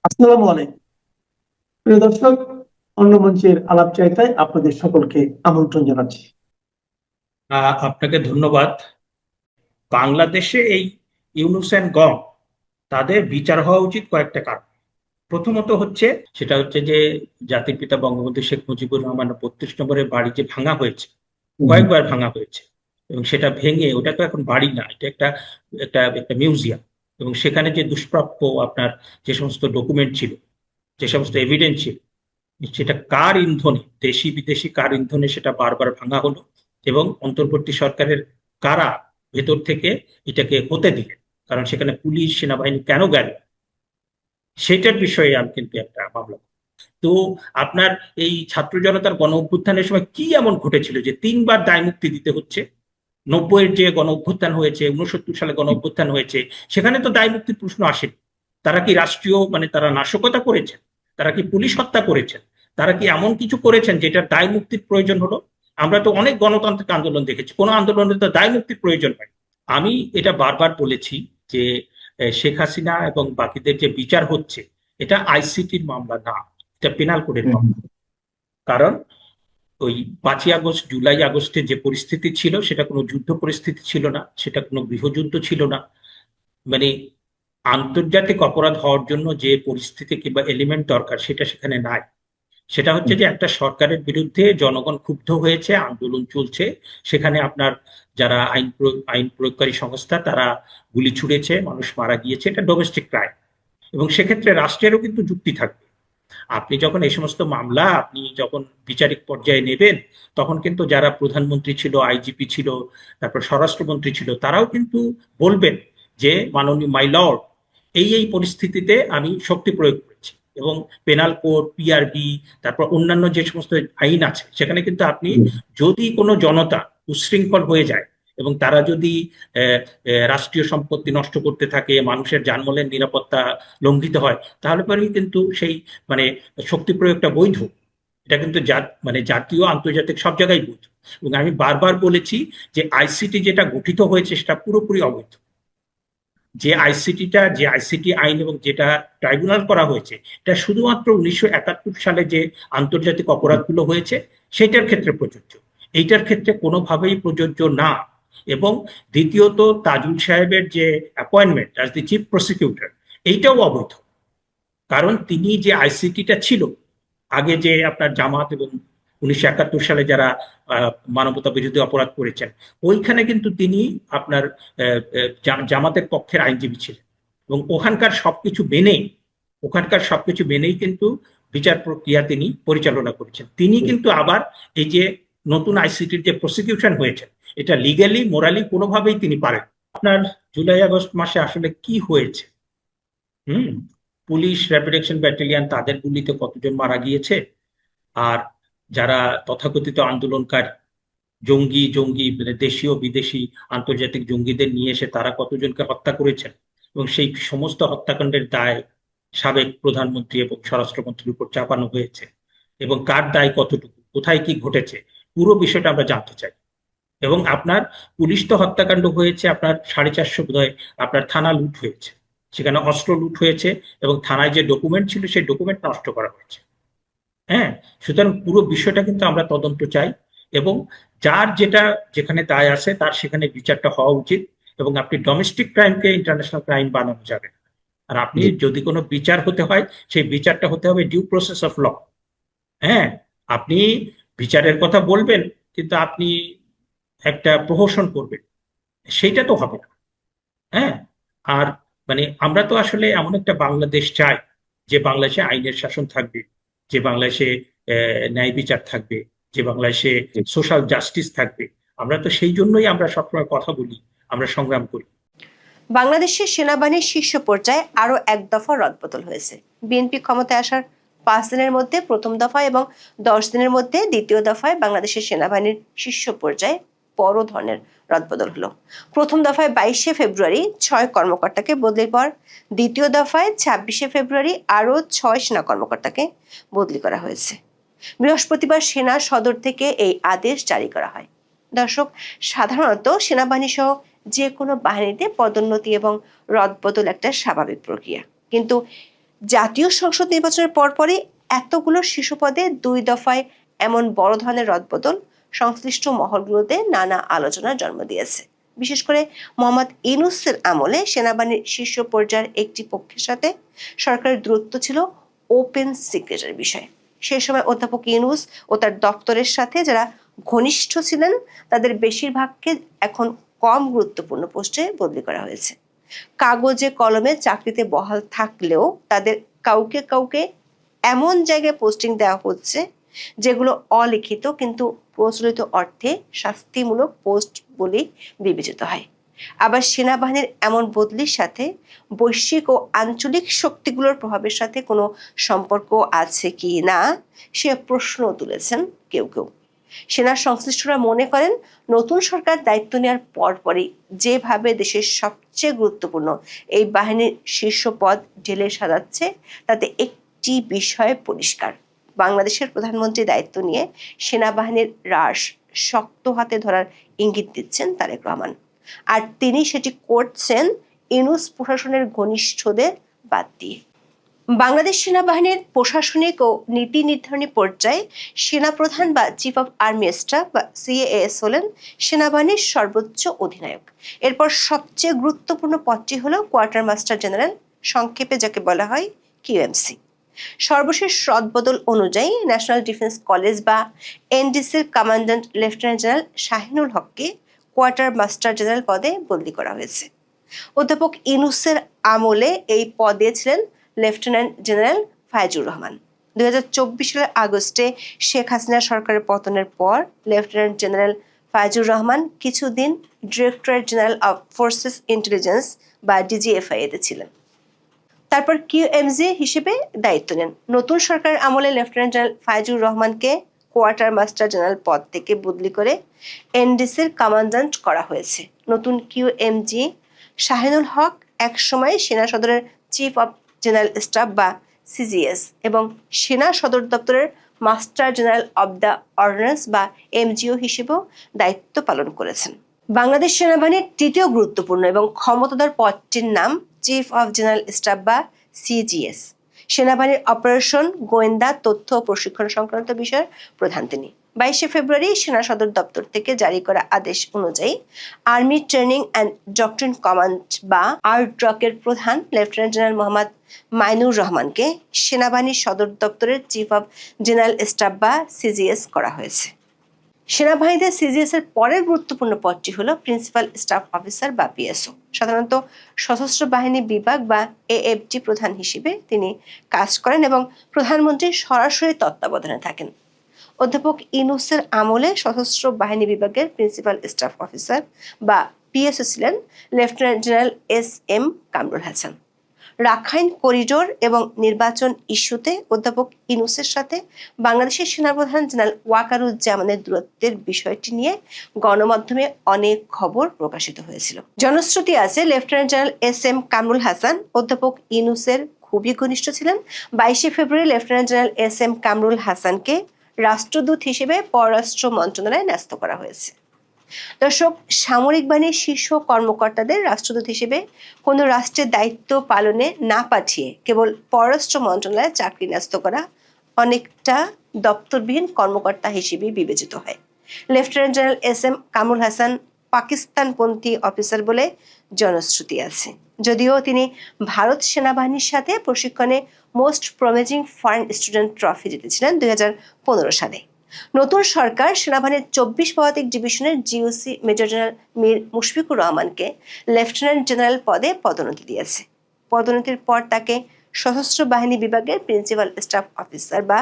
আসসালামু আলাইকুম প্রিয় দর্শক, অন্য মঞ্চের আলাপ চাইতায় আপনাদের সকলকে আমন্ত্রণ জানাচ্ছি। আপনাকে ধন্যবাদ। বাংলাদেশে এই ইউনূস অ্যান্ড গং তাদের বিচার হওয়া উচিত কয়েকটা কারণ। প্রথমত হচ্ছে, সেটা হচ্ছে যে জাতির পিতা বঙ্গবন্ধু শেখ মুজিবুর রহমানের 32 নম্বরের বাড়ি যে ভাঙা হয়েছে, কয়েকবার ভাঙা হয়েছে, এবং সেটা ভেঙে ওটা তো এখন বাড়ি না, এটা একটা একটা একটা মিউজিয়াম। এবং সেখানে যে দুষ্প্রাপ্য আপনার যে সমস্ত ডকুমেন্ট ছিল, যে সমস্ত এভিডেন্স ছিল, সেটা কার ইন্ধনে, দেশি বিদেশি কার ইন্ধনে সেটা বারবার ভাঙা হলো, এবং অন্তর্বর্তী সরকারের কারা ভেতর থেকে এটাকে হতে দিলেন, কারণ সেখানে পুলিশ সেনাবাহিনী কেন গেল, সেটার বিষয়ে আমি কিন্তু একটা মামলা করি। তো আপনার এই ছাত্র জনতার গণ অভ্যুত্থানের সময় কি এমন ঘটেছিল যে তিনবার দায় মুক্তি দিতে হচ্ছে? 90-এর যে গণ অভ্যুত্থান হয়েছে, 69 সালে গণ অভ্যুত্থান হয়েছে, সেখানে তো দায় মুক্তির প্রশ্ন আসেনি। তারা কি রাষ্ট্রীয় তারা নাশকতা করেছেন? তারা কি পুলিশ হত্যা করেছেন? তারা কি এমন কিছু করেছেন যেটার দায় মুক্তির প্রয়োজন হলো? আমরা তো অনেক গণতান্ত্রিক আন্দোলন দেখেছি, কোনো আন্দোলনের তো দায় মুক্তির প্রয়োজন হয়। আমি এটা বারবার বলেছি যে শেখ হাসিনা এবং বাকিদের যে বিচার হচ্ছে, এটা আইসিটির মামলা না, এটা পেনাল কোডের মামলা। কারণ ওই 5ই আগস্ট, জুলাই আগস্টে যে পরিস্থিতি ছিল, সেটা কোনো যুদ্ধ পরিস্থিতি ছিল না, সেটা কোনো গৃহযুদ্ধ ছিল না। মানে আন্তর্জাতিক অপরাধ হওয়ার জন্য যে পরিস্থিতি কিংবা এলিমেন্ট দরকার, সেটা সেখানে নাই। সেটা হচ্ছে যে একটা সরকারের বিরুদ্ধে জনগণ ক্ষুব্ধ হয়েছে, আন্দোলন চলছে, সেখানে আপনার যারা আইন প্রয়োগকারী সংস্থা তারা গুলি ছুড়েছে, মানুষ মারা গিয়েছে, এটা ডোমেস্টিক ক্রাইম। এবং সেক্ষেত্রে রাষ্ট্রেরও কিন্তু যুক্তি থাকবে। আপনি যখন এই সমস্ত মামলা আপনি যখন বিচারিক পর্যায়ে নেবেন, তখন কিন্তু যারা প্রধানমন্ত্রী ছিল, আইজিপি ছিল, তারপর স্বরাষ্ট্রমন্ত্রী ছিল, তারাও কিন্তু বলবেন যে মাননীয় মাই লর্ড, এই পরিস্থিতিতে আমি শক্তি প্রয়োগ করেছি। এবং পেনাল কোড, পিআরবি, তারপর অন্যান্য যে সমস্ত আইন আছে, সেখানে কিন্তু আপনি যদি কোনো জনতা উচ্ছৃঙ্খল হয়ে যায় এবং তারা যদি রাষ্ট্রীয় সম্পত্তি নষ্ট করতে থাকে, মানুষের জানমালের নিরাপত্তা লঙ্ঘিত হয়, তাহলে পরেই কিন্তু সেই মানে শক্তি প্রয়োগটা বৈধ। এটা কিন্তু জাতীয় আন্তর্জাতিক সব জায়গায় বৈধ। এবং আমি বারবার বলেছি যে আইসিটি যেটা গঠিত হয়েছে সেটা পুরোপুরি অবৈধ। যে আইসিটি আইন এবং যেটা ট্রাইব্যুনাল করা হয়েছে, এটা শুধুমাত্র 1971 সালে যে আন্তর্জাতিক অপরাধগুলো হয়েছে সেটার ক্ষেত্রে প্রযোজ্য, এইটার ক্ষেত্রে কোনোভাবেই প্রযোজ্য না। এবং দ্বিতীয়ত, তাজুল সাহেবের যে appointment as the chief prosecutor, এইটাও অবৈধ। কারণ তিনি যে আইসিটিটা ছিল আগে, যে আপনার জামাত এবং 1971 সালে যারা মানবতা বিরোধী অপরাধ করেছেন, ওইখানে কিন্তু তিনি আপনার জামাতের পক্ষের আইনজীবী ছিলেন। এবং ওখানকার সবকিছু মেনেই কিন্তু বিচার প্রক্রিয়া তিনি পরিচালনা করেছেন। তিনি কিন্তু আবার এই যে নতুন আইসিটির যে প্রসিকিউশন হয়েছে, এটা লিগ্যালি মোরালি কোনোভাবেই তিনি পারেন। আপনার জুলাই আগস্ট মাসে আসলে কি হয়েছে? হুম পুলিশ, র্যাপিড অ্যাকশন ব্যাটালিয়ন, তাদের গুলিতে কতজন মারা গিয়েছে? আর যারা তথাকথিত আন্দোলনকারী জঙ্গি জঙ্গি দেশীয় বিদেশি আন্তর্জাতিক জঙ্গিদের নিয়ে এসে তারা কতজনকে হত্যা করেছেন, এবং সেই সমস্ত হত্যাকাণ্ডের দায় সাবেক প্রধানমন্ত্রী এবং স্বরাষ্ট্রমন্ত্রীর উপর চাপানো হয়েছে, এবং কার দায় কতটুকু, কোথায় কি ঘটেছে, পুরো বিষয়টা আমরা জানতে চাই। এবং আপনার পুলিশ তো হত্যাকাণ্ড হয়েছে, আপনার 450 বোধহয় আপনার থানা লুট হয়েছে, সেখানে অস্ত্র লুট হয়েছে, এবং থানায় যে ডকুমেন্ট ছিল সেই ডকুমেন্ট নষ্ট করা হয়েছে। হ্যাঁ, সুতরাং পুরো বিষয়টা কিন্তু আমরা তদন্ত চাই। এবং যার যেটা যেখানে দায় আছে তার সেখানে বিচারটা হওয়া উচিত। এবং আপনি ডোমেস্টিক ক্রাইমকে ইন্টারন্যাশনাল ক্রাইম বানানো যাবে না। আর আপনি যদি কোনো বিচার হতে হয়, সেই বিচারটা হতে হবে ডিউ প্রসেস অফ ল। হ্যাঁ, আপনি বিচারের কথা বলবেন, কিন্তু আপনি একটা প্রহসন করবেন, সেইটা তো হবে না। হ্যাঁ। আর আমরা তো আসলে এমন একটা বাংলাদেশ চাই, যে বাংলাদেশে আইনের শাসন থাকবে, যে বাংলাদেশে ন্যায় বিচার থাকবে, যে বাংলাদেশে সোশ্যাল জাস্টিস থাকবে। আমরা তো সেই জন্যই আমরা সবসময় কথা বলি, আমরা সংগ্রাম করি। বাংলাদেশের সেনাবাহিনীর শীর্ষ পর্যায়ে আরো এক দফা রদবদল হয়েছে। বিএনপি ক্ষমতায় আসার 5 দিনের মধ্যে প্রথম দফা এবং 10 দিনের মধ্যে দ্বিতীয় দফায় বাংলাদেশের সেনাবাহিনীর শীর্ষ পর্যায়ে বড় ধরনের রদবদল হলো। প্রথম দফায় 22শে ফেব্রুয়ারি 6 কর্মকর্তাকে বদলির পর দ্বিতীয় দফায় 26শে ফেব্রুয়ারি আরো 6 সেনা কর্মকর্তাকে বদলি করা হয়েছে। বৃহস্পতিবার সেনা সদর থেকে এই আদেশ জারি করা হয়। দর্শক, সাধারণত সেনাবাহিনী সহ যে কোনো বাহিনীতে পদোন্নতি এবং রদবদল একটা স্বাভাবিক প্রক্রিয়া, কিন্তু জাতীয় সংসদ নির্বাচনের পরপরই এতগুলো শীর্ষ পদে 2 দফায় এমন বড় ধরনের রদবদল সংশ্লিষ্ট মহলগুলোতে নানা আলোচনার জন্ম দিয়েছে। বিশেষ করে মোহাম্মদ ইউনূসের আমলে সেনাবাহিনীর শীর্ষ পর্যায়ের একটি পক্ষের সাথে সরকারের দূরত্ব ছিল ওপেন সিক্রেটের বিষয়। সেই সময় অধ্যাপক ইউনূস ও তার দপ্তরের সাথে যারা ঘনিষ্ঠ ছিলেন তাদের বেশিরভাগকে এখন কম গুরুত্বপূর্ণ পোস্টে বদলি করা হয়েছে। কাগজে কলমে চাকরিতে বহাল থাকলেও তাদের কাউকে কাউকে এমন জায়গায় পোস্টিং দেওয়া হচ্ছে যেগুলো অলিখিত কিন্তু প্রচলিত অর্থে শাস্তিমূলক পোস্ট বলে বিবেচিত হয়। আবার সেনাবাহিনীর এমন বদলির সাথে বৈশ্বিক ও আঞ্চলিক শক্তিগুলোর প্রভাবের সাথে কোনো সম্পর্ক আছে কি না সে প্রশ্ন তুলেছেন কেউ কেউ। সেনা সংশ্লিষ্টরা মনে করেন নতুন সরকার দায়িত্ব নেওয়ার পরপরই যেভাবে দেশের সবচেয়ে গুরুত্বপূর্ণ এই বাহিনীর শীর্ষ পদ ঢেলে সাজাচ্ছে তাতে একটি বিষয় পরিষ্কার, বাংলাদেশের প্রধানমন্ত্রী দায়িত্ব নিয়ে সেনাবাহিনীর হ্রাস শক্ত হাতে ধরার ইঙ্গিত দিচ্ছেন তারেক রহমান, আর তিনি সেটি করছেন ইউনূস প্রশাসনের ঘনিষ্ঠদের বাদ দিয়ে। বাংলাদেশ সেনাবাহিনীর প্রশাসনিক ও নীতি নির্ধারণী পর্যায়ে সেনাপ্রধান বা চিফ অফ আর্মি স্টাফ বা CAS হলেন সেনাবাহিনীর সর্বোচ্চ অধিনায়ক। এরপর সবচেয়ে গুরুত্বপূর্ণ পদটি হলো কোয়ার্টার মাস্টার জেনারেল, সংক্ষেপে যাকে বলা হয় QMC। সর্বশেষ রদবদল অনুযায়ী ন্যাশনাল ডিফেন্স কলেজ বা NDCর কমান্ড্যান্ট লেফটেন্যান্ট জেনারেল শাহিনুল হককে কোয়ার্টার মাস্টার জেনারেল পদে বদলি করা হয়েছে। অধ্যাপক ইউনূসের আমলে এই পদে ছিলেন লেফটেন্যান্ট জেনারেল ফাইজুর রহমান। 2024 সালের আগস্টে শেখ হাসিনা সরকারের পতনের পর লেফটেন্যান্ট জেনারেল ফাইজুর রহমান কিছুদিন directorate general of forces intelligence বা DGFI তে ছিলেন। তারপর QMG হিসেবে দায়িত্ব নেন। নতুন সরকারের আমলে লেফটেন্যান্ট জেনারেল ফাইজুর রহমানকে কোয়ার্টার মাস্টার জেনারেল পদ থেকে বদলি করে NDCর কমান্ড্যান্ট করা হয়েছে। নতুন QMG শাহিনুল হক একসময় সেনা সদরের চিফ অফ জেনারেল স্টাফ বা CGS এবং সেনা সদর দপ্তরের master general of the ordinance বা MGO হিসেবেও দায়িত্ব পালন করেছেন। বাংলাদেশ সেনাবাহিনীর তৃতীয় গুরুত্বপূর্ণ এবং ক্ষমতাধর পদটির নাম চিফ অফ জেনারেল স্টাফ বা CGS। সেনাবাহিনীর অপারেশন, গোয়েন্দা, তথ্য ও প্রশিক্ষণ সংক্রান্ত বিষয়ের প্রধান তিনি। 22 ফেব্রুয়ারি সেনা সদর দপ্তর থেকে জারি করা আদেশ অনুযায়ী army training and doctrine command বা ARDROC-এর প্রধান লেফটেন্যান্ট জেনারেল মোহাম্মদ মাইনুর রহমানকে সেনাবাহিনীর সদর দপ্তরের চিফ অফ জেনারেল স্টাফ বা CGS করা হয়েছে। সেনাবাহিনীতে CGS এর পরের গুরুত্বপূর্ণ পদটি হলো প্রিন্সিপাল স্টাফ অফিসার বা PSO। সাধারণত সশস্ত্র বাহিনী বিভাগ বা AFD প্রধান হিসেবে তিনি কাজ করেন এবং প্রধানমন্ত্রীর সরাসরি তত্ত্বাবধানে থাকেন। অধ্যাপক ইউনূসের আমলে সশস্ত্র বাহিনী বিভাগের প্রিন্সিপাল স্টাফ অফিসার বা PSO ছিলেন lieutenant general SM Kamrul Hasan. Rakhine corridor এবং নির্বাচন ইস্যুতে অধ্যাপক ইউনূসের সাথে বাংলাদেশের সেনাপ্রধান জেনারেল ওয়াকারুজ্জামানের দূরত্বের বিষয়টি নিয়ে গণমাধ্যমে অনেক খবর প্রকাশিত হয়েছিল। জনশ্রুতি আছে lieutenant general SM Kamrul Hasan অধ্যাপক ইউনূসের খুবই ঘনিষ্ঠ ছিলেন। 22 ফেব্রুয়ারি লেফটেন্যান্ট জেনারেল SM কামরুল হাসানকে রাষ্ট্রদূত হিসেবে পররাষ্ট্র মন্ত্রণালয়ে ন্যস্ত করা হয়েছে। দর্শক, সামরিক বাহিনীর শীর্ষ কর্মকর্তাদের রাষ্ট্রদূত হিসেবে কোনো রাষ্ট্রের দায়িত্ব পালনে না পাঠিয়ে কেবল পররাষ্ট্র মন্ত্রণালয়ে চাকরি ন্যস্ত করা অনেকটা দপ্তরবিহীন কর্মকর্তা হিসেবে বিবেচিত হয়। Lieutenant general SM Kamrul Hasan পাকিস্তানপন্থী অফিসার বলে জনশ্রুতি আছে, যদিও তিনি ভারত সেনাবাহিনীর সাথে প্রশিক্ষণে most promising foreign student trophy জিতেছিলেন 2015 সালে। নতুন সরকার সেনাবাহিনীর 24 পদাতিক ডিভিশনের GOC major general Mir Mushfiqur রহমানকে লেফটেন্যান্ট জেনারেল পদে পদোন্নতি দিয়েছে। পদোন্নতির পর তাকে সশস্ত্র বাহিনী বিভাগের প্রিন্সিপাল স্টাফ অফিসার বা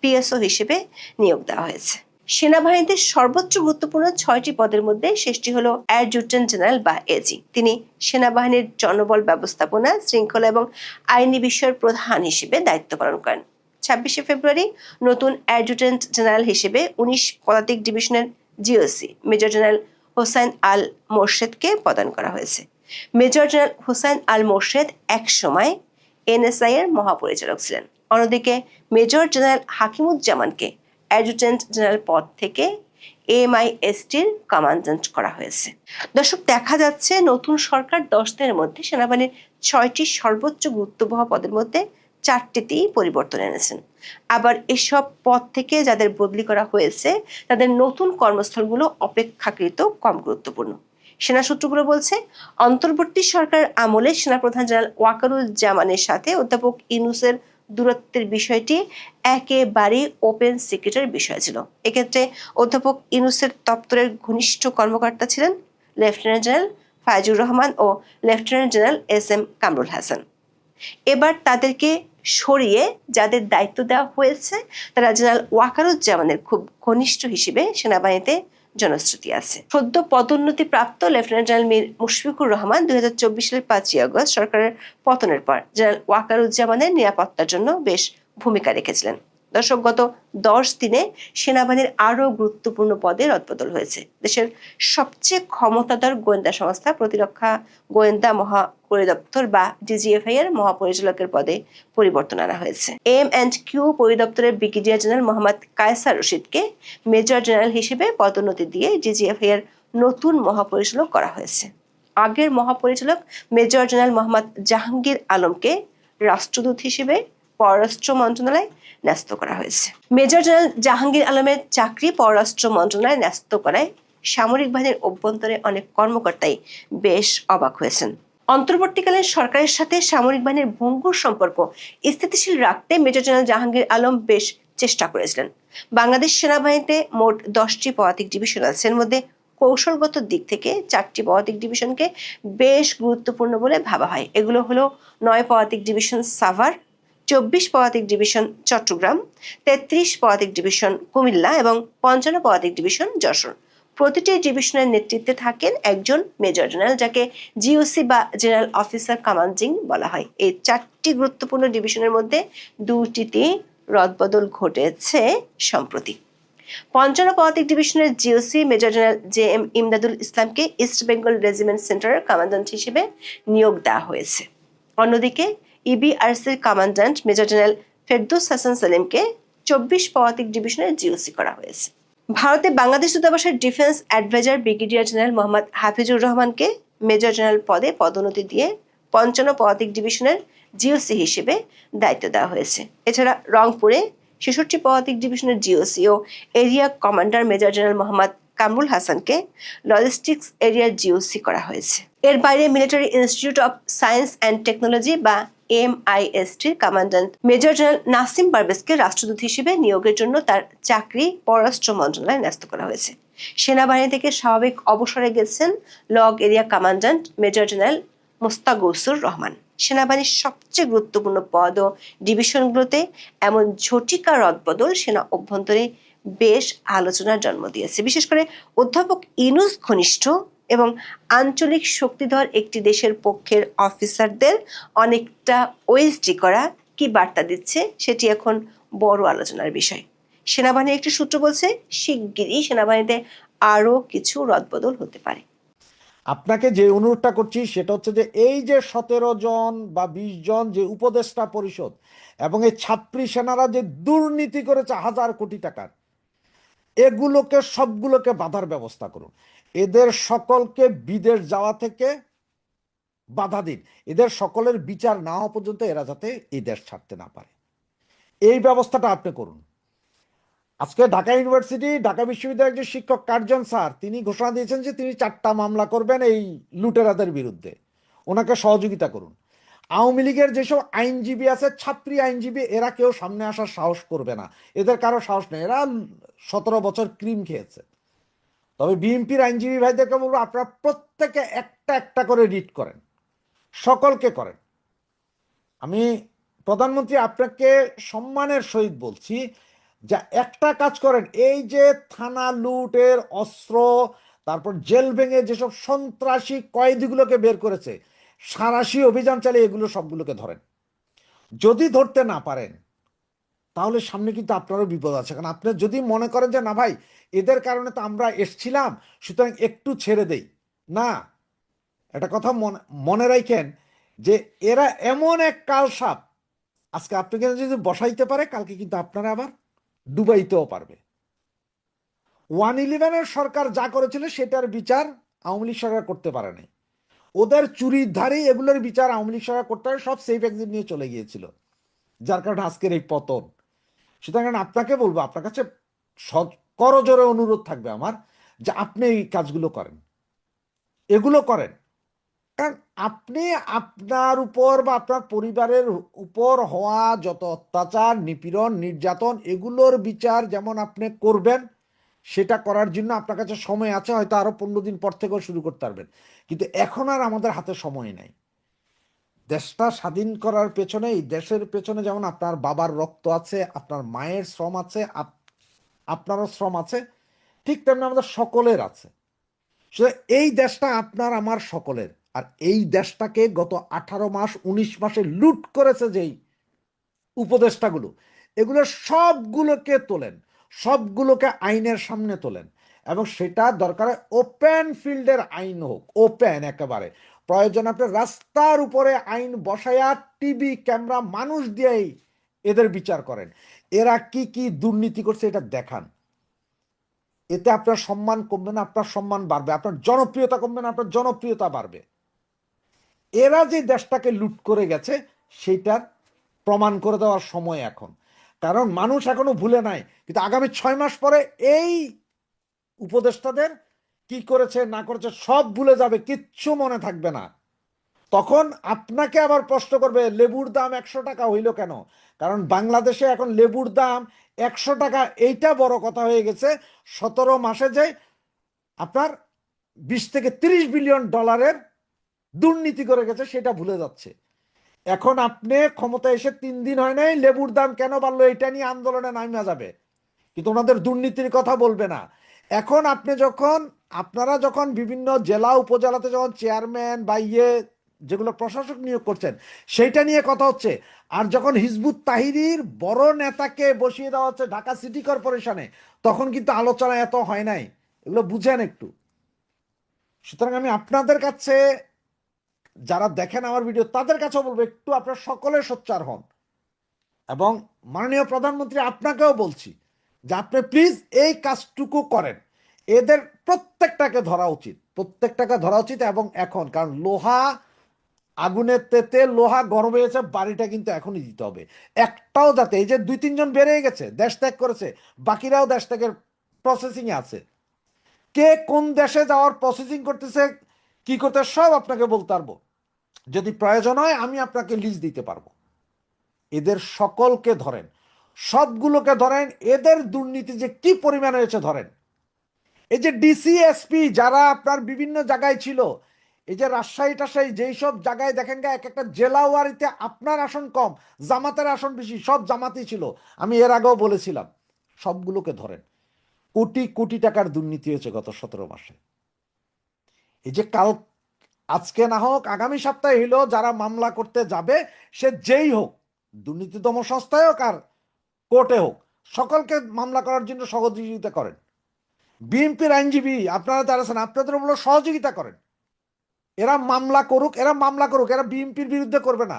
PSO হিসেবে নিয়োগ দেওয়া হয়েছে। সেনাবাহিনীতে সর্বোচ্চ গুরুত্বপূর্ণ 6টি পদের মধ্যে শেষটি হলো অ্যাডজুটেন্ট জেনারেল বা AG। তিনি সেনাবাহিনীর জনবল ব্যবস্থাপনা, শৃঙ্খলা এবং আইনি বিষয়ের প্রধান হিসেবে দায়িত্ব পালন করেন। 26 ফেব্রুয়ারি নতুন অ্যাডজুটেন্ট জেনারেল হিসেবে 19 পদাতিক ডিভিশনের GOC মেজর জেনারেল হোসাইন আল মোর্শেদকে প্রদান করা হয়েছে। মেজর জেনারেল হোসাইন আল মোর্শেদ একসময় NSI এর মহাপরিচালক ছিলেন। অন্যদিকে মেজর জেনারেল হাকিমুজ্জামানকে অ্যাডজুটেন্ট জেনারেল পদ থেকে MISTর কমান্ড্যান্ট করা হয়েছে। দর্শক, দেখা যাচ্ছে নতুন সরকার 10 দিনের মধ্যে সেনাবাহিনীর 6টি সর্বোচ্চ গুরুত্ববহ পদের মধ্যে 4টিতেই পরিবর্তন এনেছেন। আবার এসব পদ থেকে যাদের বদলি করা হয়েছে তাদের নতুন কর্মস্থলগুলো অপেক্ষাকৃত কম গুরুত্বপূর্ণ। সেনা সূত্রগুলো বলছে, অন্তর্বর্তী সরকারের আমলে সেনাপ্রধান জেনারেল ওয়াকারুজ্জামানের সাথে অধ্যাপক ইউনূসের দূরত্বের বিষয়টি একেবারেই ওপেন সিক্রেটের বিষয় ছিল। এক্ষেত্রে অধ্যাপক ইউনূসের দপ্তরের ঘনিষ্ঠ কর্মকর্তা ছিলেন লেফটেন্যান্ট জেনারেল ফাইজুর রহমান ও lieutenant general SM Kamrul Hasan. এবার তাদেরকে সরিয়ে যাদের দায়িত্ব দেওয়া হয়েছে তারা জেনারেল ওয়াকারুজ্জামানের খুব ঘনিষ্ঠ হিসেবে সেনাবাহিনীতে জনশ্রুতি আছে। সদ্য পদোন্নতি প্রাপ্ত লেফটেন্যান্ট জেনারেল মীর মুশফিকুর রহমান 2024 সালের 5ই আগস্ট সরকারের পতনের পর জেনারেল ওয়াকারুজ্জামানের নিরাপত্তার জন্য বেশ ভূমিকা রেখেছিলেন। দর্শক, গত 10 দিনে সেনাবাহিনীর আরো গুরুত্বপূর্ণ পদে রদবদল হয়েছে। দেশের সবচেয়ে ক্ষমতাধর গোয়েন্দা সংস্থা প্রতিরক্ষা গোয়েন্দা মহাপরিদপ্তর বা DGFI এর মহাপরিচালকের পদে পরিবর্তন আনা হয়েছে। M&Q পরিদপ্তরের ব্রিগেডিয়ার জেনারেল মোহাম্মদ কায়সার রশিদকে মেজর জেনারেল হিসেবে পদোন্নতি দিয়ে DGFI এর নতুন মহাপরিচালক করা হয়েছে। আগের মহাপরিচালক মেজর জেনারেল মোহাম্মদ জাহাঙ্গীর আলমকে রাষ্ট্রদূত হিসেবে পররাষ্ট্র মন্ত্রণালয় ন্যস্ত করা হয়েছে। মেজর জেনারেল জাহাঙ্গীর আলমের চাকরি পররাষ্ট্র মন্ত্রণালয়ে ন্যস্ত করায় সামরিক বাহিনীর অভ্যন্তরে অনেক কর্মকর্তাই বেশ অবাক হয়েছেন। অন্তর্বর্তীকালীন সরকারের সাথে সামরিক বাহিনীর ভঙ্গুর সম্পর্ক স্থিতিশীল রাখতে মেজর জেনারেল জাহাঙ্গীর আলম বেশ চেষ্টা করেছিলেন। বাংলাদেশ সেনাবাহিনীতে মোট 10টি পদাতিক ডিভিশন আছে। এর মধ্যে কৌশলগত দিক থেকে 4টি পদাতিক ডিভিশনকে বেশ গুরুত্বপূর্ণ বলে ভাবা হয়। এগুলো হলো 9 পদাতিক ডিভিশন সাভার, 24 পদাতিক ডিভিশন চট্টগ্রাম, 33 পদাতিক ডিভিশন কুমিল্লা এবং 55 পদাতিক ডিভিশন যশোর। প্রতিটি ডিভিশনের নেতৃত্বে থাকেন একজন মেজর জেনারেল, যাকে GOC বা জেনারেল অফিসার কমান্ডিং বলা হয়। এই 4টি গুরুত্বপূর্ণ ডিভিশনের মধ্যে 2টিতে রদবদল ঘটেছে সম্প্রতি। 55 পদাতিক ডিভিশনের GOC major general JM Imdadul ইসলামকে ইস্ট বেঙ্গল রেজিমেন্ট সেন্টারের কমান্ড্যান্ট হিসেবে নিয়োগ দেওয়া হয়েছে। অন্যদিকে EBRCর commandant major general Ferdous Hasan সেলিমকে 24 পদাতিক ডিভিশনের GOC করা হয়েছে। ভারতে বাংলাদেশ দূতাবাসের defence adviser brigadier general Mohammad Hafizur রহমানকে মেজর জেনারেল পদে পদোন্নতি দিয়ে 55 পদাতিক ডিভিশনের GOC হিসেবে দায়িত্ব দেওয়া হয়েছে। এছাড়া রংপুরে 66 পদাতিক ডিভিশনের GOC ও area commander major general Mohammad Kamrul হাসানকে লজিস্টিক্স এরিয়ার GOC করা হয়েছে। এর বাইরে military institute of science and technology বা MISTর কমান্ড্যান্ট মেজর জেনারেল নাসিম পারভেজকে রাষ্ট্রদূত হিসেবে নিয়োগের জন্য তার চাকরি পররাষ্ট্র মন্ত্রণালয়ে ন্যস্ত করা হয়েছে। সেনাবাহিনী থেকে স্বাভাবিক অবসরে গেছেন log area commandant major general Mostagousur Rahman. সেনাবাহিনীর সবচেয়ে গুরুত্বপূর্ণ পদ ও ডিভিশনগুলোতে এমন ঝটিকা রদবদল সেনা অভ্যন্তরে বেশ আলোচনার জন্ম দিয়েছে। বিশেষ করে অধ্যাপক ইউনূস ঘনিষ্ঠ এবং আঞ্চলিক শক্তিধর একটি দেশের পক্ষের অফিসারদের অনেকটা OSD করা কি বার্তা দিচ্ছে সেটি এখন বড় আলোচনার বিষয়। সেনাবাহিনীর একটি সূত্র বলছে, শিগগিরই সেনাবাহিনীতে আরো কিছু রদবদল হতে পারে। আপনাকে যে অনুরোধটা করছি সেটা হচ্ছে যে এই যে 17 জন বা 20 জন যে উপদেষ্টা পরিষদ এবং এই ছাত্রী সেনারা যে দুর্নীতি করেছে 1000 কোটি টাকার, এগুলোকে সবগুলোকে বাধার ব্যবস্থা করুন। এদের সকলকে বিদেশ যাওয়া থেকে বাধা দিন। এদের সকলের বিচার না হওয়া পর্যন্ত এরা যাতে এই দেশ ছাড়তে না পারে, এই ব্যবস্থাটা আপনি করুন। আজকে ঢাকা ইউনিভার্সিটি ঢাকা বিশ্ববিদ্যালয়ের যে শিক্ষক কার্জন স্যার, তিনি ঘোষণা দিয়েছেন যে তিনি 4টা মামলা করবেন এই লুটেরাদের বিরুদ্ধে, ওনাকে সহযোগিতা করুন। আওয়ামী লীগের যেসব আইনজীবী আছে, ছাত্রী আইনজীবী, এরা কেউ সামনে আসার সাহস করবে না, এদের কারো সাহস নেই, এরা 17 বছর ক্রিম খেয়েছে। তবে বিএনপির আইনজীবী ভাইদেরকে বলবো, আপনারা প্রত্যেকে একটা একটা করে রিট করেন, সকলকে করেন। আমি প্রধানমন্ত্রী আপনাকে সম্মানের সহিত বলছি, যা একটা কাজ করেন, এই যে থানা লুটের অস্ত্র, তারপর জেল ভেঙে যেসব সন্ত্রাসী কয়েদিগুলোকে বের করেছে, সাঁড়াশি অভিযান চালিয়ে এগুলো সবগুলোকে ধরেন। যদি ধরতে না পারেন তাহলে সামনে কিন্তু আপনারও বিপদ আছে। কারণ আপনি যদি মনে করেন যে না ভাই এদের কারণে তো আমরা এসছিলাম সুতরাং একটু ছেড়ে দেই, না, একটা কথা মনে রাখেন যে এরা এমন এক কালসাপ, আজকে আপনাকে যদি বসাইতে পারে কালকে কিন্তু আপনারা আবার ডুবাইতেও পারবে। 111-এর সরকার যা করেছিল সেটার বিচার আওয়ামী লীগ সরকার করতে পারে নাই। ওদের চুরির ধারে এগুলোর বিচার আওয়ামী লীগ সরকার করতে পারে, সব সেফ এক্সিট নিয়ে চলে গিয়েছিল। যার কারণে আজকের এই পতন। সুতরাং আপনাকে বলবো, আপনার কাছে করজোরে অনুরোধ থাকবে আমার যে আপনি এই কাজগুলো করেন, এগুলো করেন। কারণ আপনি আপনার উপর বা আপনার পরিবারের উপর হওয়া যত অত্যাচার, নিপীড়ন, নির্যাতন, এগুলোর বিচার যেমন আপনি করবেন, সেটা করার জন্য আপনার কাছে সময় আছে, হয়তো আরো 15 দিন পর থেকেও শুরু করতে পারবেন, কিন্তু এখন আর আমাদের হাতে সময় নেই। দেশটা স্বাধীন করার পেছনে, এই দেশের পেছনে যেমন আপনার বাবার রক্ত আছে, আপনার মায়ের শ্রম আছে, আপনারও শ্রম আছে, ঠিক তেমনি আমাদের সকলের আছে। এই দেশটা আপনার আমার সকলের। আর এই দেশটাকে গত 18 মাস 19 মাসে লুট করেছে যেই উপদেষ্টাগুলো, এগুলো সবগুলোকে তোলেন, সবগুলোকে আইনের সামনে তোলেন, এবং সেটা দরকার ওপেন ফিল্ডের আইন হোক, ওপেন একেবারে। প্রয়োজন আপনি রাস্তার উপরে আইন বসায়া টিভি ক্যামেরা মানুষ দিয়েই এদের বিচার করেন। এরা কি কি দুর্নীতি করছে এটা দেখান। এতে আপনার সম্মান কমবে না, আপনার সম্মান বাড়বে। আপনার জনপ্রিয়তা কমবে না, আপনার জনপ্রিয়তা বাড়বে। এরা যে দেশটাকে লুট করে গেছে সেটার প্রমাণ করে দেওয়ার সময় এখন। কারণ মানুষ এখনো ভুলে নাই, কিন্তু আগামী 6 মাস পরে এই উপদেষ্টাদের কি করেছে না করেছে সব ভুলে যাবে, কিচ্ছু মনে থাকবে না। তখন আপনাকে আবার প্রশ্ন করবে লেবুর দাম 100 টাকা হইল কেন? কারণ বাংলাদেশে এখন লেবুর দাম 100 টাকা, এইটা বড় কথা হয়ে গেছে। 17 মাসে যে আপনার 20 থেকে 30 বিলিয়ন ডলারের দুর্নীতি করে গেছে সেটা ভুলে যাচ্ছে। এখন আপনি ক্ষমতায় এসে 3 দিন হয় নাই, লেবুর দাম কেন বাড়লো এটা নিয়ে আন্দোলনে নামা যাবে, কিন্তু ওনাদের দুর্নীতির কথা বলবে না। এখন আপনি আপনারা যখন বিভিন্ন জেলা উপজেলাতে যখন চেয়ারম্যান বা যেগুলো প্রশাসক নিয়োগ করছেন সেইটা নিয়ে কথা হচ্ছে, আর যখন হিজবুত তাহরির বড় নেতাকে বসিয়ে দেওয়া হচ্ছে ঢাকা সিটি কর্পোরেশনে, তখন কিন্তু আলোচনা এত হয় নাই। এগুলো বুঝেন একটু। সুতরাং আমি আপনাদের কাছে, যারা দেখেন আমার ভিডিও, তাদের কাছে বলবো একটু আপনারা সকলে সোচ্চার হন। এবং মাননীয় প্রধানমন্ত্রী আপনাকেও বলছি যে আপনি প্লিজ এই কাজটুকু করেন। এদের প্রত্যেকটাকে ধরা উচিত, প্রত্যেকটাকে ধরা উচিত। এবং এখন, কারণ লোহা আগুনের তেতে লোহা গরম হয়েছে, বাড়িটা কিন্তু এখনই দিতে হবে। একটাও যাতে, এই যে 2-3 জন বেরিয়ে গেছে, দেশ ত্যাগ করেছে, বাকিরাও দেশ ত্যাগের প্রসেসিং এ আছে। কে কোন দেশে যাওয়ার প্রসেসিং করতেছে, কি করতে, সব আপনাকে বলতে পারবো। যদি প্রয়োজন হয় আমি আপনাকে লিস্ট দিতে পারবো। এদের সকলকে ধরেন, সবগুলোকে ধরেন, এদের দুর্নীতি যে কি পরিমাণ হয়েছে ধরেন। এই যে ডিসিএসপি যারা আপনার বিভিন্ন জায়গায় ছিল, এই যে রাজশাহী টাশাহী যেই সব জায়গায় দেখেন গা, এক একটা জেলা ওয়ারিতে আপনার আসন কম, জামাতের আসন বেশি, সব জামাতই ছিল, আমি এর আগেও বলেছিলাম। সবগুলোকে ধরেন। কোটি কোটি টাকার দুর্নীতি হয়েছে গত 17 মাসে। এই যে আজকে না হোক আগামী সপ্তাহে হইলো যারা মামলা করতে যাবে, সে যেই হোক, দুর্নীতি দমন সংস্থায় হোক আর কোর্টে হোক, সকলকে মামলা করার জন্য সহযোগিতা করেন। বিএনপির আইনজীবী আপনারা যারা আছেন, আপনাদের বলো সহযোগিতা করেন। এরা মামলা করুক, এরা বিএনপির বিরুদ্ধে করবে না,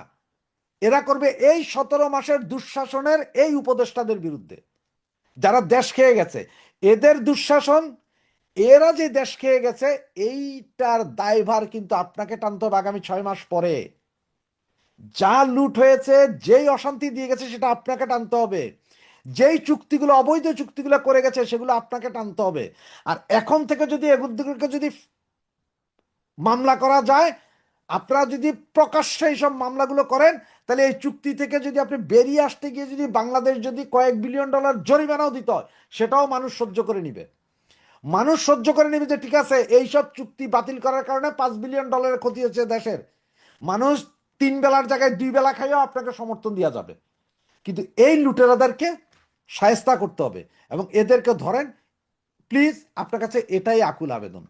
এরা করবে এই 17 মাসের দুঃশাসনের এই উপদেষ্টাদের বিরুদ্ধে, যারা দেশ খেয়ে গেছে। এদের দুঃশাসন, এরা যে দেশ খেয়ে গেছে, এইটার দায়ভার কিন্তু আপনাকে টানতে হবে আগামী 6 মাস পরে। যা লুট হয়েছে, যেই অশান্তি দিয়ে গেছে, সেটা আপনাকে টানতে হবে। যেই চুক্তিগুলো, অবৈধ চুক্তিগুলো করে গেছে, সেগুলো আপনাকে টানতে হবে। আর এখন থেকে যদি এগুলোকে যদি মামলা করা যায়, আপনারা যদি প্রকাশ্যে এইসব মামলাগুলো করেন, তাহলে এই চুক্তি থেকে যদি আপনি বেরিয়ে আসতে গিয়ে যদি বাংলাদেশ যদি কয়েক বিলিয়ন ডলার জরিমানাও দিতে হয়, সেটাও মানুষ সহ্য করে নিবে। মানুষ সহ্য করে নেবে যে ঠিক আছে, এইসব চুক্তি বাতিল করার কারণে 5 বিলিয়ন ডলারের ক্ষতি হচ্ছে দেশের। মানুষ 3 বেলার জায়গায় 2 বেলা খাইও আপনাকে সমর্থন দেওয়া যাবে। কিন্তু এই লুটেরাদেরকে শায়েস্তা করতে হবে এবং এদেরকে ধরেন প্লিজ। আপনার কাছে এটাই আকুল আবেদন।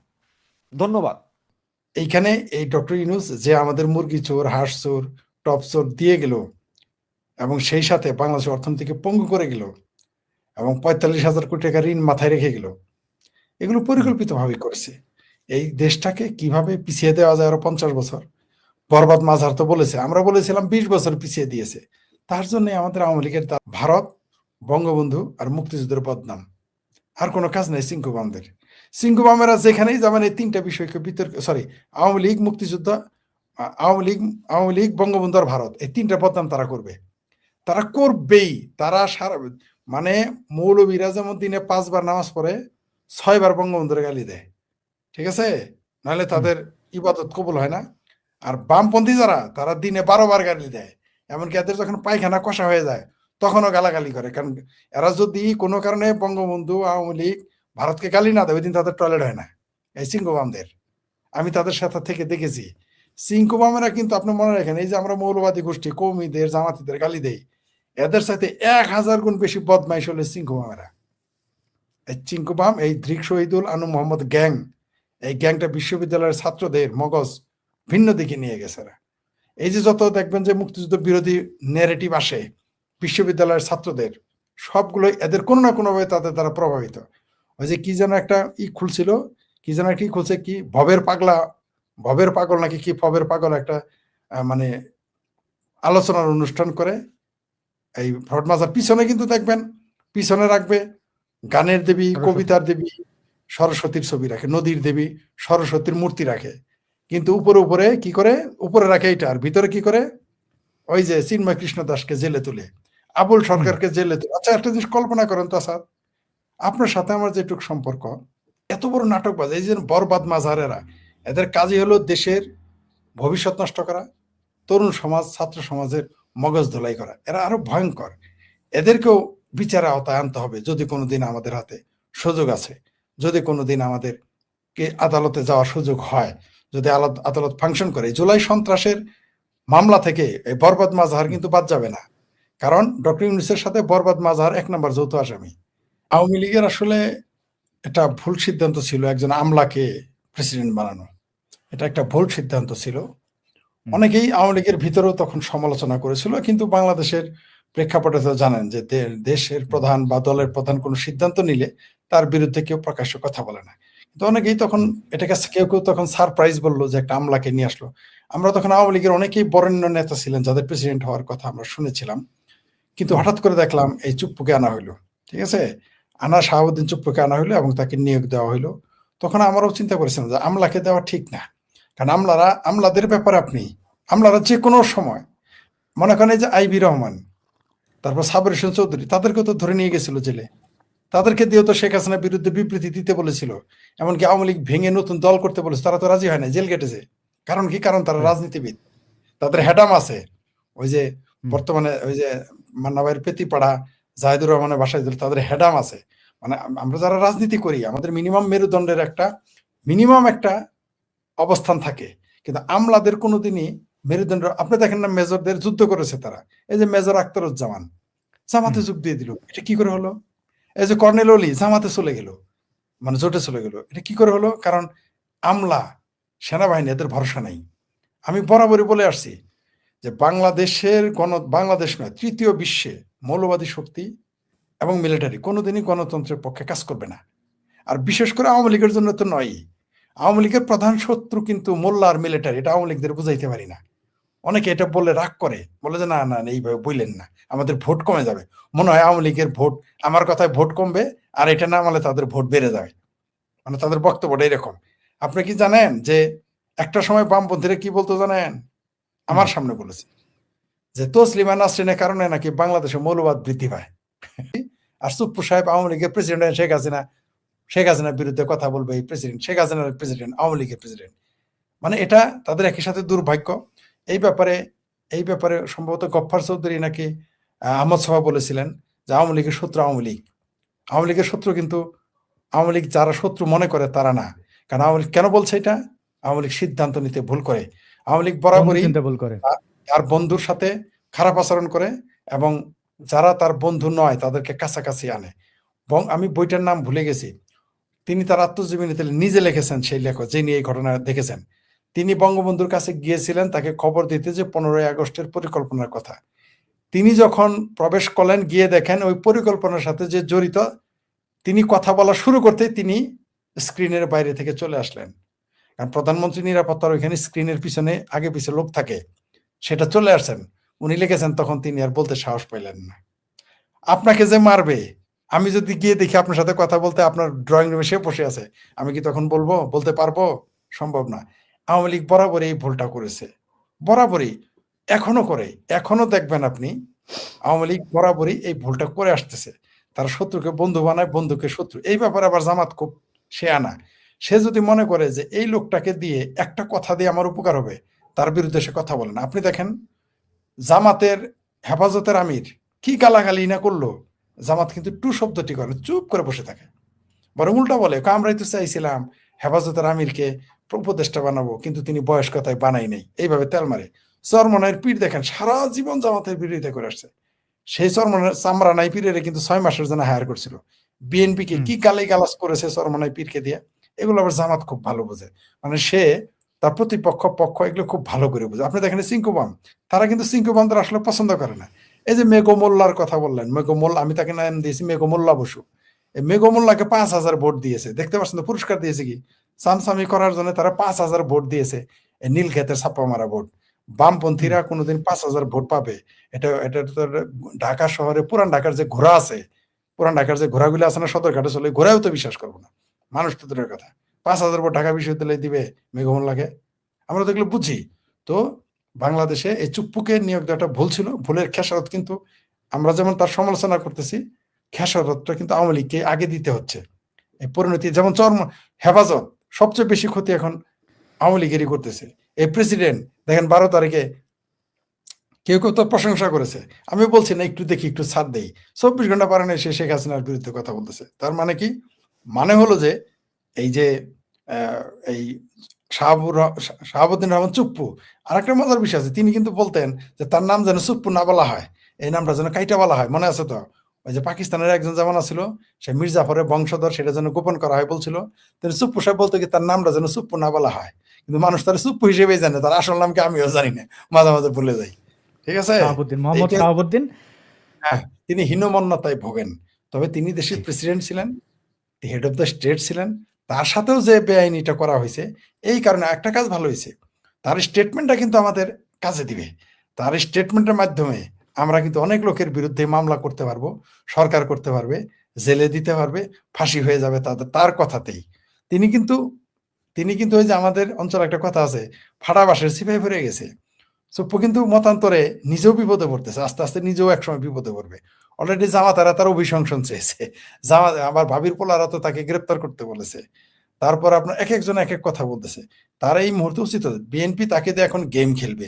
ধন্যবাদ। এইখানে এই ডক্টর ইউনূস যে আমাদের মুরগি চোর, হাঁস চোর, টপ চোর দিয়ে গেল এবং সেই সাথে বাংলাদেশের অর্থনীতিকে পঙ্গু করে গেল এবং 45,000 কোটি টাকা ঋণ মাথায় রেখে গেল, এগুলো পরিকল্পিতভাবে করেছে। এই দেশটাকে কিভাবে পিছিয়ে দেওয়া যায় আরো 50 বছর। বরবাদ মাঝহার তো বলেছে, আমরা বলেছিলাম 20 বছর পিছিয়ে দিয়েছে। তার জন্য আমাদের আওয়ামী লীগের ভারত, বঙ্গবন্ধু আর মুক্তিযুদ্ধের বদনাম, আর কোনো কাজ নেই সিংকুবামদের। সিংকুবামেরা যেখানেই যাবেন এই 3টা বিষয়কে বিতর্ক, আওয়ামী লীগ, মুক্তিযুদ্ধ, আওয়ামী লীগ, বঙ্গবন্ধু আর ভারত, এই 3টা বদনাম তারা করবে। তারা করবেই। তারা সারা মানে মৌলবীরা যেমন দিনে 5 বার নামাজ পড়ে 6 বার বঙ্গবন্ধুরে গালি দেয়, ঠিক আছে, নাহলে তাদের ইবাদত কবুল হয় না। আর বামপন্থী যারা, তারা দিনে 12 বার গালি দেয়, এমনকি এদের যখন পায়খানা কষা হয়ে যায় তখনও গালাগালি করে। কারণ এরা যদি কোনো কারণে বঙ্গবন্ধু, আওয়ামী লীগ, ভারতকে গালি না দেয়, ওই দিন তাদের টয়লেট হয় না। এই সিংহবামদের আমি তাদের সাথে থেকে দেখেছি। সিংহবামেরা কিন্তু আপনি মনে রাখেন, এই যে আমরা মৌলবাদী গোষ্ঠী কৌমিদের, জামাতিদের গালি দেই, এদের সাথে 1000 গুণ বেশি বদমাইশ হলে সিংহবামেরা। এই চিঙ্কুবাম, এই দৃক শহীদুল আনু মোহাম্মদ গ্যাং, এই গ্যাংটা বিশ্ববিদ্যালয়ের ছাত্রদের মগজ ভিন্ন দিকে নিয়ে গেছে। এই যে যত দেখবেন যে মুক্তিযুদ্ধ বিরোধী ন্যারেটিভ আসে বিশ্ববিদ্যালয়ের ছাত্রদের, সবগুলো এদের কোনো না কোনোভাবে তাদের দ্বারা প্রভাবিত। ওই যে কি যেন একটা খুলছিল, কি যেন একটা খুলছে, কি ভবের পাগল নাকি কি ভবের পাগল একটা মানে আলোচনার অনুষ্ঠান করে। এই ভরত মাজার পিছনে কিন্তু দেখবেন, পিছনে রাখবে গানের দেবী, কবিতার দেবী, সরস্বতীর ছবি রাখে, নদীর দেবী, সরস্বতীর মূর্তি রাখে। কিন্তু উপরে উপরে কি করে, উপরে রাখে এইটা, আর ভিতরে কি করে, ওই যে চিন্ময় কৃষ্ণ দাসকে জেলে তুলে, আবুল সরকারকে জেলে তুলে। আচ্ছা, একটা জিনিস কল্পনা করেন তো স্যার, আপনার সাথে আমার যেটুক সম্পর্ক, এত বড় নাটকবাজ, এই যে বরবাদ মাজারেরা, এদের কাজই হলো দেশের ভবিষ্যৎ নষ্ট করা, তরুণ সমাজ, ছাত্র সমাজের মগজ ধোলাই করা। এরা আরো ভয়ঙ্কর। এদেরকেও বিচারে আওতায় আনতে হবে যদি কোনোদিন আমাদের হাতে সুযোগ আছে, যদি কোনোদিন আমাদেরকে আদালতে যাওয়ার সুযোগ হয়, যদি আদালত ফাংশন করে। জুলাই সন্ত্রাসের মামলা থেকে এই বরবাদ মাজাহার কিন্তু বাদ যাবে না, কারণ ডক্টর ইউনূসের সাথে বরবাদ মাজাহার 1 নম্বর যৌথ আসামি। আওয়ামী লীগের আসলে এটা ভুল সিদ্ধান্ত ছিল একজন আমলাকে প্রেসিডেন্ট বানানো, এটা একটা ভুল সিদ্ধান্ত ছিল। অনেকেই আওয়ামী লীগের ভিতরেও তখন সমালোচনা করেছিল, কিন্তু বাংলাদেশের প্রেক্ষাপটে তো জানেন যে দেশের প্রধান বা দলের প্রধান কোনো সিদ্ধান্ত নিলে তার বিরুদ্ধে কেউ প্রকাশ্য কথা বলে না। কিন্তু অনেকেই তখন এটাকে, কেউ কেউ তখন সারপ্রাইজ বললো যে একটা আমলাকে নিয়ে আসলো। আমরা তখন আওয়ামী লীগের অনেকেই বরেণ্য নেতা ছিলেন যাদের প্রেসিডেন্ট হওয়ার কথা আমরা শুনেছিলাম, কিন্তু হঠাৎ করে দেখলাম এই চুপ্পুকে আনা হইলো, ঠিক আছে, শাহাবুদ্দিন চুপ্পুকে আনা হইলো এবং তাকে নিয়োগ দেওয়া হইলো। তখন আমারও চিন্তা করেছিলাম যে আমলাকে দেওয়া ঠিক না, কারণ আমলাদের ব্যাপারে আমলারা যে কোনো সময়, মনে করেন যে আইবি রহমান, তারপর সাবর হোসেন চৌধুরী, তাদেরকে তো ধরে নিয়ে গেছিল জেলে, তাদেরকে দিয়েও তো শেখ হাসিনার বিরুদ্ধে বিবৃতি দিতে বলেছিল, এমনকি আওয়ামী লীগ ভেঙে নতুন দল করতে বলেছে, তারা তো রাজি হয় না, জেল কেটেছে। কারণ কি? কারণ তারা রাজনীতিবিদ, তাদের হেডাম আছে। ওই যে বর্তমানে ওই যে মান্নাবাইয়ের পেতিপাড়া জাহিদুর রহমানের বাসায় দিল, তাদের হেডাম আছে। মানে আমরা যারা রাজনীতি করি, আমাদের মেরুদণ্ডের মিনিমাম একটা অবস্থান থাকে, কিন্তু আমলাদের কোনোদিনই মেরুদণ্ড। আপনি দেখেন না, মেজরদের যুদ্ধ করেছে তারা। এই যে মেজর আখতারুজ্জামান জামাতে যোগ দিয়ে দিল, এটা কি করে হলো? এই যে কর্নেল অলি জামাতে চলে গেল, মানে জোটে চলে গেল, এটা কি করে হলো? কারণ আমলা, সেনাবাহিনী, এদের ভরসা নাই। আমি বরাবরই বলে আসছি যে বাংলাদেশ নয়, তৃতীয় বিশ্বে মৌলবাদী শক্তি এবং মিলিটারি কোনোদিনই গণতন্ত্রের পক্ষে কাজ করবে না। আর বিশেষ করে আওয়ামী লীগের জন্য তো নয়ই। আওয়ামী লীগের প্রধান শত্রু কিন্তু মোল্লা আর মিলিটারি, এটা আওয়ামী লীগদের বুঝাইতে পারি না। অনেকে এটা বলে রাগ করে, বলে যে না না এইভাবে বললেন না, আমাদের ভোট কমে যাবে। মনে হয় আওয়ামী লীগের ভোট, আমার কথায় ভোট কমবে, আর এটা না মানলে তাদের ভোট বেড়ে যাবে, মানে তাদের বক্তব্যটা এরকম। আপনি কি জানেন যে একটা সময় বামপন্থীরা কি বলতো জানেন? আমার সামনে বলেছে যে তসলিমা নাসরিনের কারণে নাকি বাংলাদেশে মৌলবাদ বৃদ্ধি পায়। আর চুপ্পু সাহেব আওয়ামী লীগের প্রেসিডেন্ট, শেখ হাসিনার বিরুদ্ধে কথা বলবে এই প্রেসিডেন্ট, শেখ হাসিনার প্রেসিডেন্ট, আওয়ামী লীগের প্রেসিডেন্ট। মানে এটা তাদের একই সাথে দুর্ভাগ্য। এই ব্যাপারে সম্ভবত গফফার চৌধুরী নাকি আহমদ সভা বলেছিলেন যে আওয়ামী লীগের শত্রু আওয়ামী লীগের শত্রু কিন্তু আওয়ামী লীগ যারা শত্রু মনে করে তারা না। কারণ আওয়ামী লীগ কেন বলছে এটা? আওয়ামী লীগ সিদ্ধান্ত নিতে ভুল করে, আওয়ামী লীগ বরাবরই তার বন্ধুর সাথে খারাপ আচরণ করে এবং যারা তার বন্ধু নয় তাদেরকে কাছাকাছি আনে। আমি বইটার নাম ভুলে গেছি, তিনি তার আত্মজীবনীতে নিজে লিখেছেন, সেই লেখক যিনি এই ঘটনা দেখেছেন। তিনি বঙ্গবন্ধুর কাছে গিয়েছিলেন তাকে খবর দিতে যে 15ই আগস্টের পরিকল্পনার কথা। তিনি যখন প্রবেশ করলেন, গিয়ে দেখেন ওই পরিকল্পনার সাথে যে জড়িত, তিনি কথা বলা শুরু করতেই তিনি স্ক্রিনের বাইরে থেকে চলে আসলেন। কারণ প্রধানমন্ত্রী নিরাপত্তার ওইখানে স্ক্রিনের পিছনে আগে পিছনে লোক থাকে, সেটা চলে আসছেন। উনি লিখেছেন তখন তিনি আর বলতে সাহস পাইলেন না। আপনাকে যে মারবে, আমি যদি গিয়ে দেখি আপনার সাথে কথা বলতে, আপনার ড্রয়িং রুমে সে বসে আছে, আমি কি তখন বলতে পারবো? সম্ভব না। আওয়ামী লীগ বরাবরই এই ভুলটা করেছে, বরাবরই, এখনো করে। এখনো দেখবেন আপনি আওয়ামী লীগ বরাবরই এই ভুলটা করে আসতেছে, তারা শত্রুকে বন্ধু বানায়, বন্ধুকে শত্রু। এই ব্যাপারে আবার জামাত খুব শেয়ানা। সে যদি মনে করে যে এই লোকটাকে দিয়ে একটা কথা দিয়ে আমার উপকার হবে, তার বিরুদ্ধে সে কথা বলে না। আপনি দেখেন জামাতের হেফাজতের আমির কি গালাগালি না করলো, জামাত কিন্তু টু শব্দটি করে চুপ করে বসে থাকে। বরং উল্টা বলে, আমরাই তো চাইছিলাম হেফাজতের আমিরকে উপদেষ্টা বানাবো, কিন্তু তিনি বয়স্কতায় বানাই নাই, এইভাবে তেল মারে। চরমনাইয়ের পীর দেখেন সারা জীবন জামাতের বিরোধিতা করে আসছে, সেই চরমনাইয়ের চামড়া নাই পীরের কিন্তু 6 মাসের জন্য হায়ার করছিল। বিএনপিকে কি গালি গালাজ করেছে চরমনাই পীরকে দিয়ে, এগুলো আবার জামাত খুব ভালো বোঝে। মানে সে তার প্রতিপক্ষ পক্ষ এগুলো খুব ভালো করে বোঝে। আপনি দেখেন সিংকুবাম, তারা কিন্তু সিংকুবামদের আসলে পছন্দ করে না। এই যে মেঘো মোল্লার কথা বললেন, মেঘো মোল্লা, আমি তাকে নাম দিয়েছি মেঘো মোল্লা বসু। এই মেঘো মোল্লাকে 5,000 ভোট দিয়েছে, দেখতে পাচ্ছেন তো পুরস্কার দিয়েছে কি, সামসামি করার জন্য তারা 5,000 ভোট দিয়েছে। এই নীল ক্ষেতের ছাপ্পা মারা ভোট। বামপন্থীরা কোনোদিন 5,000 ভোট পাবে? এটা এটা তো ঢাকা শহরে পুরান ঢাকার যে ঘোড়া আছে, পুরান ঢাকার যে ঘোড়াগুলো আছে না সদরঘাটে চলে, ঘোড়াও তো বিশ্বাস করবো না। মানুষ তো দূরের কথা, 5,000 ভোট ঢাকা বিশ্ববিদ্যালয়ে দিবে মেঘো মোল্লাকে? আমরা তো এগুলো বুঝি। তো বাংলাদেশে এই চুপ্পুকে নিয়োগ দেওয়াটা ভুল ছিল, ভুলের খেসারত কিন্তু আমরা যেমন তার সমালোচনা করতেছি, খেসারতটা কিন্তু আওয়ামী লীগকে আগে দিতে হচ্ছে। এই পরিণতি যেমন হেফাজত সবচেয়ে বেশি ক্ষতি এখন আওয়ামী লীগেরই করতেছে। এই প্রেসিডেন্ট দেখেন 12 তারিখে কেউ কেউ তো প্রশংসা করেছে, আমি বলছি না একটু দেখি একটু ছাড় দেই, 24 ঘন্টা পারে না সে শেখ হাসিনার বিরুদ্ধে কথা বলতেছে। তার মানে কি? মানে হলো যে এই যে এই শাহাবুদ্দিন রহমান চুপ্পু, আর একটা মজার বিষয় আছে, তিনি কিন্তু বলতেন যে তার নাম যেন চুপ্পু না বলা হয়, এই নামটা যেন কাইটা বলা হয়। মনে আছে তো? ওই যে পাকিস্তানের একজন জামানা ছিল, সে মির্জাফরের বংশধর, সেটা যেন গোপন করা হয় বলছিল। তিনি চুপ্পু সাহেব বলতো কি তার নামটা যেন চুপ্পু না বলা হয়, কিন্তু মানুষ তার চুপ্পু হিসেবেই জানে, তার আসল নামকে আমিও জানি না, মাঝে মাঝে ভুলে যাই। ঠিক আছে, শাহাবুদ্দিন, মোহাম্মদ এইটা শাহাবুদ্দিন। হ্যাঁ, তিনি হীনমন্যতায় ভোগেন। তবে তিনি দেশের প্রেসিডেন্ট ছিলেন, হেড অফ দ্য স্টেট ছিলেন, তার সাথেও যে বেআইনিটা করা হয়েছে, এই কারণে একটা কাজ ভালো হয়েছে, তার স্টেটমেন্টটা কিন্তু আমাদের কাজে দিবে। তার স্টেটমেন্টের মাধ্যমে আমরা কিন্তু অনেক লোকের বিরুদ্ধে মামলা করতে পারবো, সরকার করতে পারবে, জেলে দিতে পারবে, ফাঁসি হয়ে যাবে তার কথাতেই। তিনি কিন্তু ওই যে আমাদের অঞ্চলে একটা কথা আছে, ফাটা বাঁশের সিপাহি ভরে গেছে। চুপ্পু কিন্তু মতান্তরে নিজেও বিপদে পড়তেছে, আস্তে আস্তে নিজেও একসময় বিপদে পড়বে। অলরেডি জামাতারা তার অভিশংসন চেয়েছে, আমার ভাবির পোলারা তো তাকে গ্রেপ্তার করতে বলেছে। তারপর আপনার এক একজন এক এক কথা বলতেছে। তার এই মুহূর্তে উচিত বিএনপি তাকে দিয়ে এখন গেম খেলবে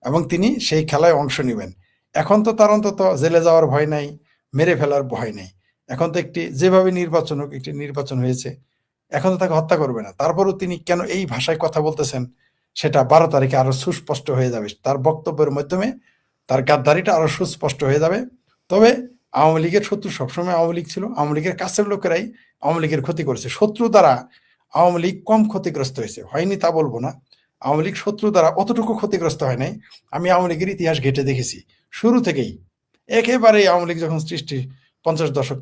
এবং তিনি সেই খেলায় অংশ নেবেন। এখন তো তার অন্তত জেলে যাওয়ার ভয় নাই, মেরে ফেলার ভয় নেই। এখন তো যেভাবে নির্বাচন হোক, একটি নির্বাচন হয়েছে, এখন তো তাকে হত্যা করবে না। তারপরও তিনি কেন এই ভাষায় কথা বলতেছেন, সেটা 12 তারিখে আরো সুস্পষ্ট হয়ে যাবে। তার বক্তব্যের মাধ্যমে তার গাদ্দারিটা আরো সুস্পষ্ট হয়ে যাবে। তবে আওয়ামী লীগের শত্রু সবসময় আওয়ামী লীগ ছিল, আওয়ামী লীগের কাছের লোকেরাই আওয়ামী লীগের ক্ষতি করেছে। শত্রু দ্বারা আওয়ামী লীগ কম ক্ষতিগ্রস্ত হয়েছে, হয়নি তা বলবো না, আওয়ামী লীগ শত্রু দ্বারা অতটুকু ক্ষতিগ্রস্ত হয় নাই। আমি আওয়ামী লীগের ইতিহাস ঘেটে দেখেছি, শুরু থেকেই একেবারেই আওয়ামী লীগ যখন সৃষ্টি 50 দশক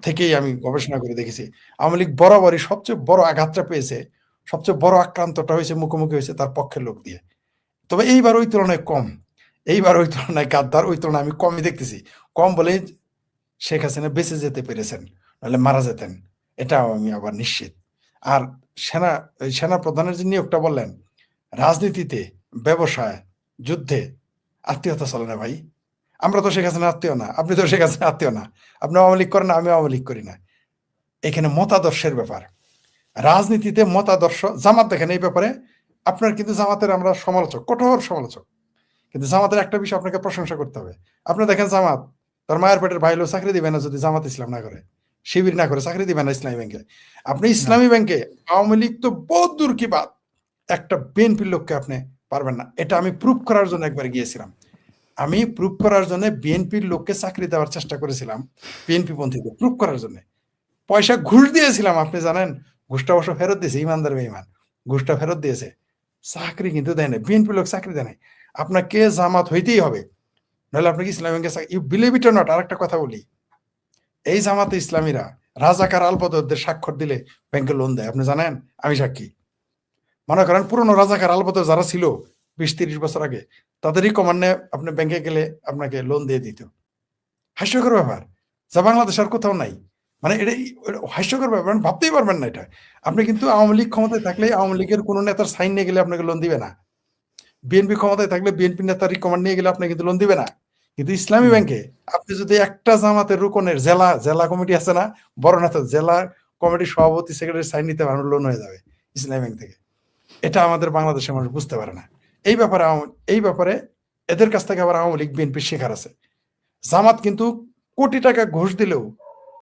থেকেই আমি গবেষণা করে দেখেছি, আওয়ামী লীগ বরাবরই সবচেয়ে বড় আঘাতটা পেয়েছে, সবচেয়ে বড় আক্রান্তটা হয়েছে, মুখোমুখি হয়েছে তার পক্ষের লোক দিয়ে। তবে এইবার ওই তুলনায় কম, এইবার ওই তুলনায় গাদ্দার ওই তুলনায় আমি কমই দেখতেছি। কম বলেই শেখ হাসিনা বেঁচে যেতে পেরেছেন, নাহলে মারা যেতেন, এটাও আমি আবার নিশ্চিত। আর সেনা প্রধানের যে নিয়োগটা বললেন, রাজনীতিতে, ব্যবসায়, যুদ্ধে আত্মীয়তা চলে না ভাই। আমরা তো শেখ হাসিনার আত্মীয় না, আপনি তো শেখ হাসিনার আত্মীয় না, আপনি আওয়ামী লীগ করেন না, আমি আওয়ামী লীগ করি না। এখানে মতাদর্শের ব্যাপার, রাজনীতিতে মতাদর্শ। জামাত দেখেন এই ব্যাপারে আপনার কিন্তু জামাতের আমরা সমালোচক, কঠোর সমালোচক, কিন্তু জামাতের একটা বিষয় আপনাকে প্রশংসা করতে হবে। আপনি দেখেন জামাত তার মায়ের পেটের ভাই লোক চাকরি দিবে না যদি জামাত ইসলাম না করে, শিবির না করে, চাকরি দিবে না ইসলামী ব্যাংকে। আপনি ইসলামী ব্যাংকে আওয়ামী লীগ তো বহুত দূর কি বাদ, একটা বিএনপির লোককে আপনি পারবেন না। এটা আমি প্রুফ করার জন্য একবার গিয়েছিলাম, আমি প্রুফ করার জন্য বিএনপির লোককে চাকরি দেওয়ার চেষ্টা করেছিলাম, বিএনপি পন্থীকে প্রুফ করার জন্য পয়সা ঘুষ দিয়েছিলাম। আপনি জানেন ঘুষটা অবশ্য ফেরত দিয়েছে, ইমানদার বেঈমান, ঘুষটা ফেরত দিয়েছে, চাকরি কিন্তু দেয় না, বিএনপি লোক চাকরি দেয় নাই। আপনাকে জামাত হইতেই হবে, নাহলে আপনাকে ইসলামী ব্যাংকে you believe it or not. আর একটা কথা বলি, এই জামাতে ইসলামীরা রাজাকার আলবদরদের স্বাক্ষর দিলে ব্যাংকে লোন দেয়, আপনি জানেন, আমি সাক্ষী। মনে করেন পুরনো রাজাকার আলবদর যারা ছিল 20-30 বছর আগে, তাদেরই কমান্ডে আপনি ব্যাংকে গেলে আপনাকে লোন দিয়ে দিত। হাস্যকর ব্যাপার, যা বাংলাদেশ আর কোথাও নাই। মানে এটাই হাস্যকর ব্যাপার, ভাবতেই পারবেন না এটা। আপনি কিন্তু আওয়ামী লীগ ক্ষমতায় থাকলে আওয়ামী লীগের কোনো নেতার সাইন নিয়ে গেলে আপনাকে লোন দিবে না, বিএনপি ক্ষমতায় থাকলে বিএনপি নেতার রিকমান্ড নিয়ে গেলে আপনাকে কিন্তু লোন দিবে না। কিন্তু ইসলামী ব্যাংকে আপনি যদি একটা জামাতের রুকনের জেলা জেলা কমিটি আছে না, বড় নেতা জেলা কমিটির সভাপতি সেক্রেটারি সাইন নিতে পারেন, লোন হয়ে যাবে ইসলামী ব্যাংক থেকে। এটা আমাদের বাংলাদেশের মানুষ বুঝতে পারে না। এই ব্যাপারে এদের কাছ থেকে আবার আওয়ামী লীগ বিএনপি শেখার আছে। জামাত কিন্তু কোটি টাকা ঘুষ দিলেও